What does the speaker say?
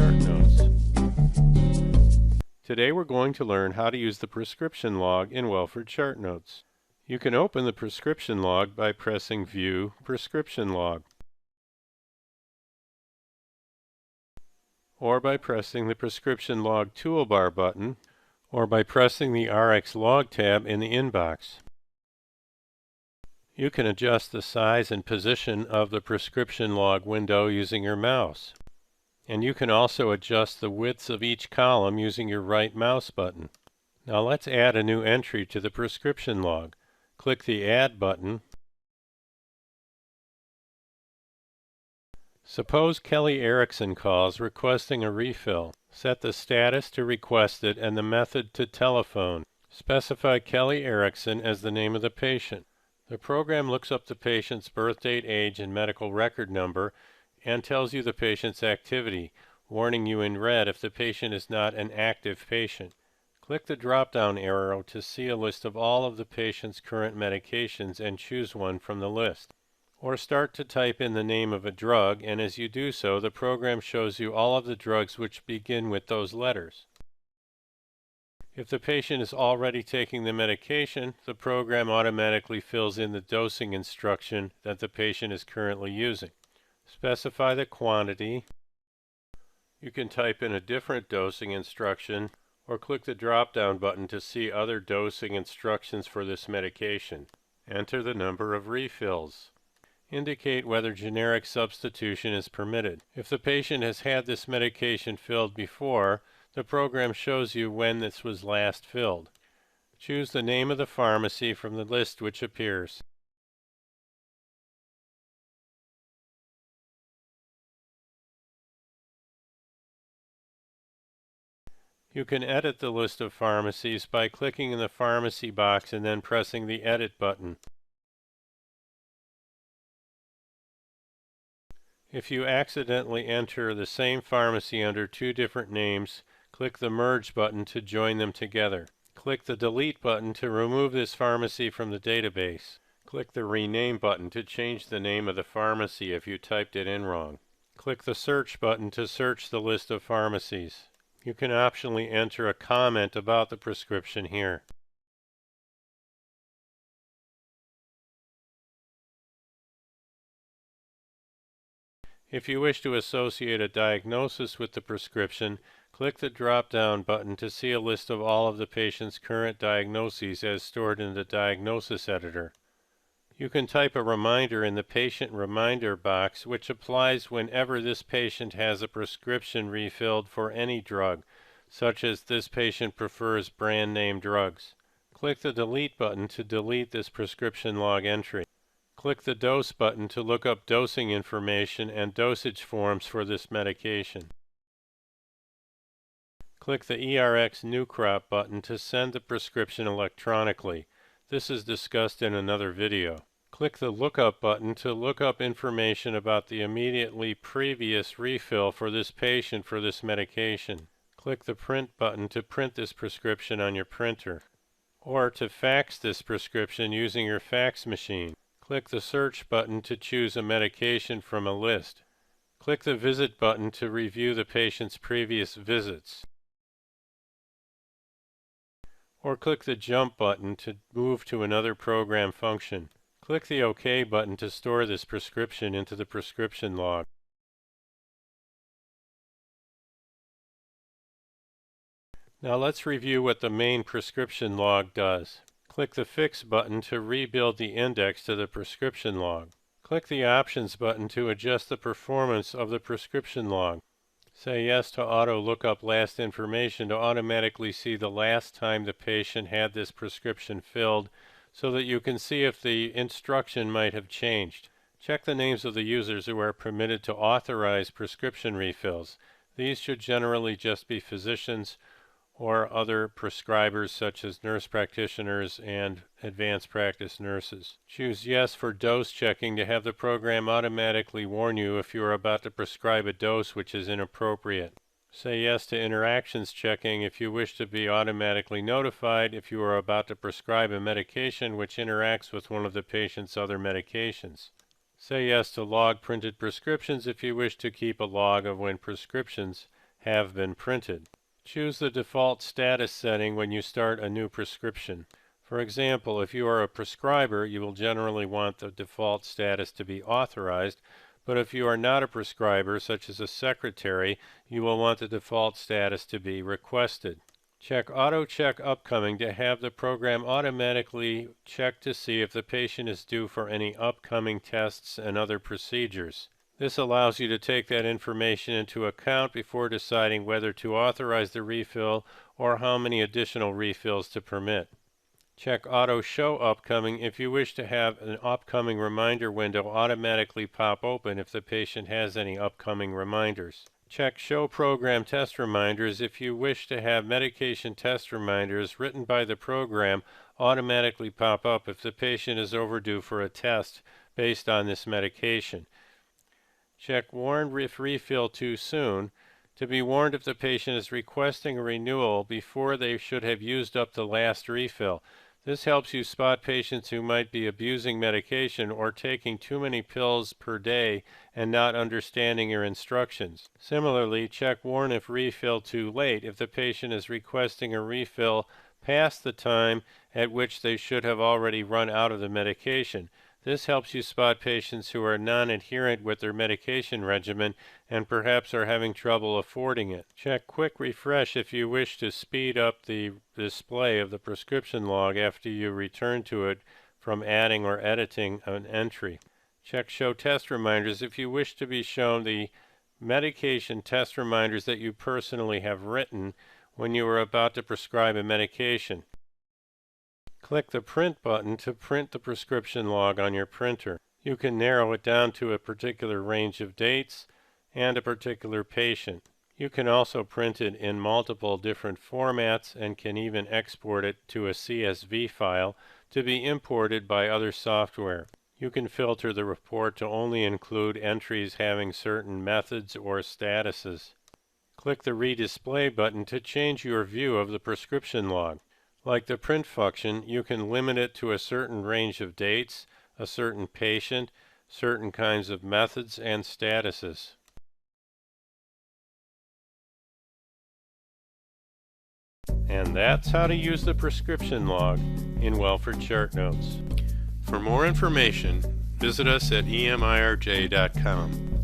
Chart Notes. Today we're going to learn how to use the prescription log in Welford Chart Notes. You can open the prescription log by pressing View Prescription Log, or by pressing the Prescription Log toolbar button, or by pressing the RX Log tab in the inbox. You can adjust the size and position of the prescription log window using your mouse. And you can also adjust the widths of each column using your right mouse button. Now let's add a new entry to the prescription log. Click the Add button. Suppose Kelly Erickson calls requesting a refill. Set the status to requested and the method to telephone. Specify Kelly Erickson as the name of the patient. The program looks up the patient's birth date, age, and medical record number and tells you the patient's activity, warning you in red if the patient is not an active patient. Click the drop-down arrow to see a list of all of the patient's current medications and choose one from the list. Or start to type in the name of a drug, and as you do so, the program shows you all of the drugs which begin with those letters. If the patient is already taking the medication, the program automatically fills in the dosing instruction that the patient is currently using. Specify the quantity. You can type in a different dosing instruction or click the drop-down button to see other dosing instructions for this medication. Enter the number of refills. Indicate whether generic substitution is permitted. If the patient has had this medication filled before, the program shows you when this was last filled. Choose the name of the pharmacy from the list which appears. You can edit the list of pharmacies by clicking in the pharmacy box and then pressing the Edit button. If you accidentally enter the same pharmacy under two different names, click the Merge button to join them together. Click the Delete button to remove this pharmacy from the database. Click the Rename button to change the name of the pharmacy if you typed it in wrong. Click the Search button to search the list of pharmacies. You can optionally enter a comment about the prescription here. If you wish to associate a diagnosis with the prescription, click the drop-down button to see a list of all of the patient's current diagnoses as stored in the Diagnosis Editor. You can type a reminder in the Patient Reminder box, which applies whenever this patient has a prescription refilled for any drug, such as this patient prefers brand name drugs. Click the Delete button to delete this prescription log entry. Click the Dose button to look up dosing information and dosage forms for this medication. Click the ERX New Crop button to send the prescription electronically. This is discussed in another video. Click the Lookup button to look up information about the immediately previous refill for this patient for this medication. Click the Print button to print this prescription on your printer, or to fax this prescription using your fax machine. Click the Search button to choose a medication from a list. Click the Visit button to review the patient's previous visits. Or click the Jump button to move to another program function. Click the OK button to store this prescription into the prescription log. Now let's review what the main prescription log does. Click the Fix button to rebuild the index to the prescription log. Click the Options button to adjust the performance of the prescription log. Say yes to Auto Lookup Last Information to automatically see the last time the patient had this prescription filled so that you can see if the instruction might have changed. Check the names of the users who are permitted to authorize prescription refills. These should generally just be physicians or other prescribers such as nurse practitioners and advanced practice nurses. Choose Yes for dose checking to have the program automatically warn you if you are about to prescribe a dose which is inappropriate. Say yes to interactions checking if you wish to be automatically notified if you are about to prescribe a medication which interacts with one of the patient's other medications. Say yes to log printed prescriptions if you wish to keep a log of when prescriptions have been printed. Choose the default status setting when you start a new prescription. For example, if you are a prescriber, you will generally want the default status to be authorized, but if you are not a prescriber, such as a secretary, you will want the default status to be requested. Check Auto Check Upcoming to have the program automatically check to see if the patient is due for any upcoming tests and other procedures. This allows you to take that information into account before deciding whether to authorize the refill or how many additional refills to permit. Check Auto Show Upcoming if you wish to have an upcoming reminder window automatically pop open if the patient has any upcoming reminders. Check Show Program Test Reminders if you wish to have medication test reminders written by the program automatically pop up if the patient is overdue for a test based on this medication. Check Warn if refill too soon, to be warned if the patient is requesting a renewal before they should have used up the last refill. This helps you spot patients who might be abusing medication or taking too many pills per day and not understanding your instructions. Similarly, check Warn if refill too late if the patient is requesting a refill past the time at which they should have already run out of the medication. This helps you spot patients who are non-adherent with their medication regimen and perhaps are having trouble affording it. Check Quick Refresh if you wish to speed up the display of the prescription log after you return to it from adding or editing an entry. Check Show Test Reminders if you wish to be shown the medication test reminders that you personally have written when you are about to prescribe a medication. Click the Print button to print the prescription log on your printer. You can narrow it down to a particular range of dates and a particular patient. You can also print it in multiple different formats and can even export it to a CSV file to be imported by other software. You can filter the report to only include entries having certain methods or statuses. Click the Redisplay button to change your view of the prescription log. Like the print function, you can limit it to a certain range of dates, a certain patient, certain kinds of methods and statuses. And that's how to use the prescription log in Welford Chart Notes. For more information, visit us at emirj.com.